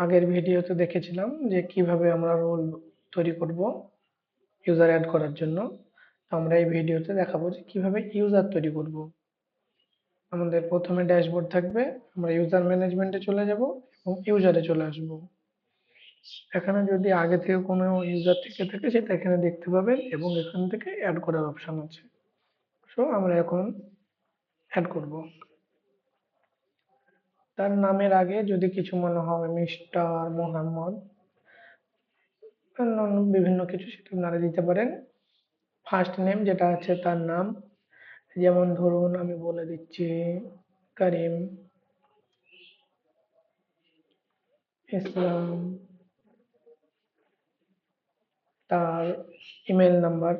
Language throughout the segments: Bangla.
আগের ভিডিওতে দেখেছিলাম যে কিভাবে আমরা রোল তৈরি করব ইউজার অ্যাড করার জন্য। তো আমরা এই ভিডিওতে দেখাবো যে কিভাবে ইউজার তৈরি করব। আমাদের প্রথমে ড্যাশবোর্ড থাকবে, আমরা ইউজার ম্যানেজমেন্টে চলে যাব এবং ইউজারে চলে আসব। এখানে যদি আগে থেকে কোনো ইউজার থেকে থাকে সেটা এখানে দেখতে পাবেন এবং এখান থেকে অ্যাড করার অপশন আছে। সো আমরা এখন অ্যাড করব। তার নামের আগে যদি কিছু মনে হয় মিস্টার, মোহাম্মদ, অন্যান্য বিভিন্ন কিছু সেটা আপনারা দিতে পারেন। ফার্স্ট নেম যেটা আছে তার নাম, যেমন ধরুন আমি বলে দিচ্ছি করিম ইসলাম। তার ইমেল নাম্বার,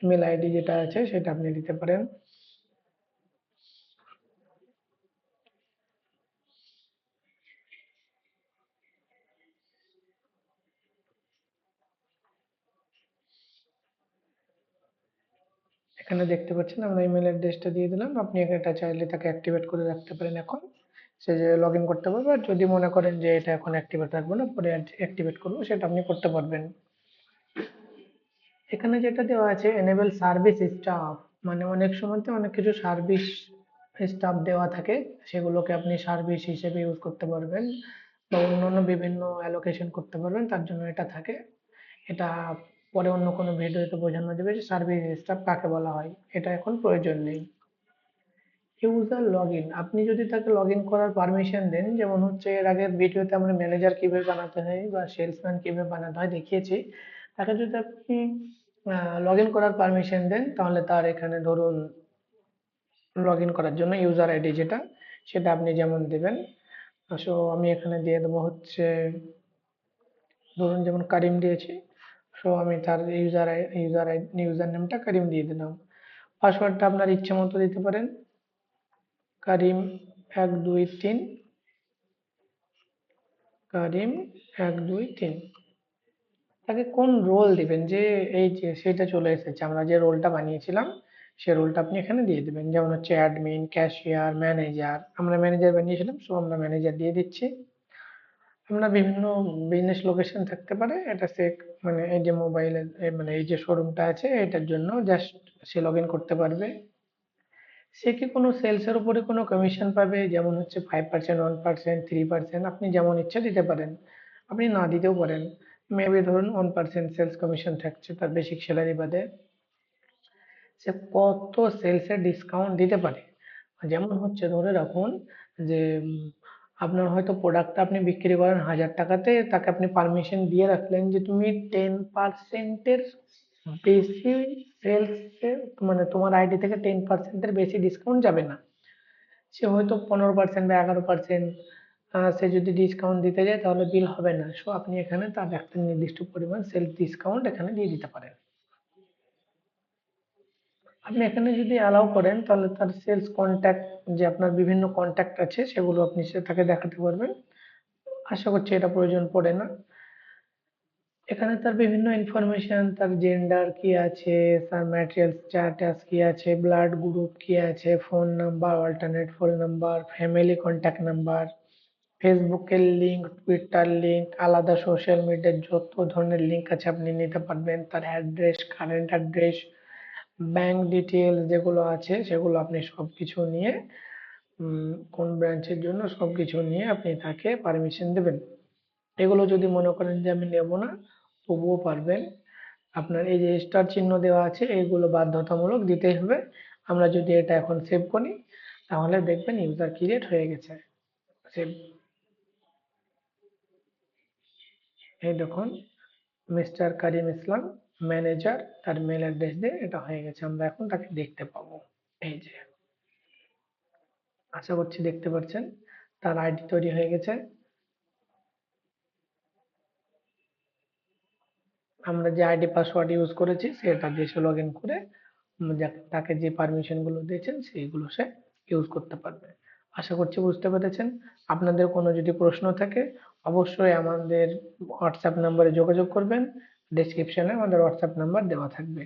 ইমেল আইডি যেটা আছে সেটা আপনি দিতে পারেন। এখানে দেখতে পাচ্ছেন আমরা ইমেল অ্যাড্রেসটা দিয়ে দিলাম। আপনি এটা চাইলে তাকে অ্যাক্টিভেট করে রাখতে পারেন, এখন সে যে লগ ইন করতে পারবে। আর যদি মনে করেন যে এটা এখন অ্যাক্টিভেট রাখবো না, পরে অ্যাক্টিভেট করবো, সেটা আপনি করতে পারবেন। এখানে যেটা দেওয়া আছে এনেবল সার্ভিস স্টাফ, মানে অনেক সময় তো অনেক কিছু সার্ভিস স্টাফ দেওয়া থাকে, সেগুলোকে আপনি সার্ভিস হিসেবে ইউজ করতে পারবেন বা অন্যান্য বিভিন্ন অ্যালোকেশন করতে পারবেন, তার জন্য এটা থাকে। এটা পরে অন্য কোনো ভিডিওতে বোঝানো যাবে যে সার্ভিস স্টাফ কাকে বলা হয়, এটা এখন প্রয়োজন নেই। ইউজার লগইন, আপনি যদি তাকে লগ ইন করার পারমিশন দেন, যেমন হচ্ছে এর আগের ভিডিওতে আমরা ম্যানেজার কিভাবে বানাতে হয় বা সেলসম্যান কিভাবে বানাতে হয় দেখিয়েছি। তাকে যদি আপনি লগ ইন করার পারমিশন দেন, তাহলে তার এখানে ধরুন লগ ইন করার জন্য ইউজার আইডি যেটা, সেটা আপনি যেমন দেবেন। সো আমি এখানে দিয়ে দেবো হচ্ছে, ধরুন যেমন করিম দিয়েছি, সো আমি তার ইউজার নেমটা করিম দিয়ে দিলাম। পাসওয়ার্ডটা আপনার ইচ্ছে মতো দিতে পারেন, করিম 123, করিম 123। তাকে কোন রোল দিবেন, যে এই যে সেটা চলে এসেছে, আমরা যে রোলটা বানিয়েছিলাম সে রোলটা আপনি এখানে দিয়ে দিবেন। যেমন হচ্ছে অ্যাডমিন, ক্যাশিয়ার, ম্যানেজার, আমরা ম্যানেজার বানিয়েছিলাম, সো আমরা ম্যানেজার দিয়ে দিচ্ছি। আমরা বিভিন্ন বিজনেস লোকেশন থাকতে পারে, এটা সে মানে এই যে মোবাইলের মানে এই যে শোরুমটা আছে এটার জন্য জাস্ট সে লগ ইন করতে পারবে। সে কি কোনো সেলস এর উপরে কোনো কমিশন পাবে, যেমন হচ্ছে 5%, 1%, 3%, আপনি যেমন ইচ্ছা দিতে পারেন, আপনি না দিতেও পারেন। মেবি ধরুন 1% সেলস কমিশন থাকছে তার বেসিক স্যালারি বাদে। সে কত সেলস এর ডিসকাউন্ট দিতে পারে, যেমন হচ্ছে ধরে রাখুন যে আপনার হয়তো প্রোডাক্টটা আপনি বিক্রি করেন 1000 টাকাতে, তাকে আপনি পারমিশন দিয়ে রাখলেন যে তুমি 10%-এর বেশি সেলস, মানে তোমার আইডি থেকে 10%-এর বেশি ডিসকাউন্ট যাবে না। সে হয়তো 15% বা 11%, সে যদি ডিসকাউন্ট দিতে যায় তাহলে বিল হবে না। সো আপনি এখানে তার একটা নির্দিষ্ট পরিমাণ সেলস ডিসকাউন্ট এখানে দিয়ে দিতে পারেন। আপনি এখানে যদি অ্যালাউ করেন তাহলে তার সেলস কন্ট্যাক্ট, যে আপনার বিভিন্ন কন্ট্যাক্ট আছে সেগুলো আপনি তাকে দেখাতে পারবেন। আশা করছি এটা প্রয়োজন পড়ে না। এখানে তার বিভিন্ন ইনফরমেশন, তার জেন্ডার কি আছে, তার ম্যাটেরিয়াল স্ট্যাটাস কি আছে, ব্লাড গ্রুপ কি আছে, phone number, alternate phone number, family contact number, ফেসবুকের লিঙ্ক, টুইটার লিঙ্ক, আলাদা সোশ্যাল মিডিয়ার যত ধরনের লিঙ্ক আছে আপনি নিতে পারবেন। তার address, current address, bank details যেগুলো আছে সেগুলো আপনি সবকিছু নিয়ে কোন ব্রাঞ্চের জন্য সবকিছু নিয়ে আপনি তাকে পারমিশন দেবেন। এগুলো যদি মনে করেন যে আমি নেব না, তবুও পারবেন। আপনার এই যে স্টার চিহ্ন দেওয়া আছে এগুলো বাধ্যতামূলক দিতেই হবে। আমরা যদি এটা এখন সেভ করি তাহলে দেখবেন ইউজার ক্রিয়েট হয়ে গেছে। সেভ, এই দেখুন মিস্টার করিম ইসলাম ম্যানেজার, তার মেল অ্যাড্রেস দিয়ে এটা হয়ে গেছে। আমরা এখন তাকে দেখতে পাবো। এই যে, আশা করছি দেখতে পাচ্ছেন তার আইডি তৈরি হয়ে গেছে। আমরা যে আইডি পাসওয়ার্ড ইউজ করেছি সেটা দিয়ে সে লগ ইন করে তাকে যে পারমিশন গুলো দিয়েছেন সেইগুলো সে ইউজ করতে পারবে। আশা করছি বুঝতে পেরেছেন। আপনাদের কোনো যদি প্রশ্ন থাকে অবশ্যই আমাদের হোয়াটসঅ্যাপ নাম্বারে যোগাযোগ করবেন, ডেসক্রিপশনে আমাদের হোয়াটসঅ্যাপ নাম্বার দেওয়া থাকবে।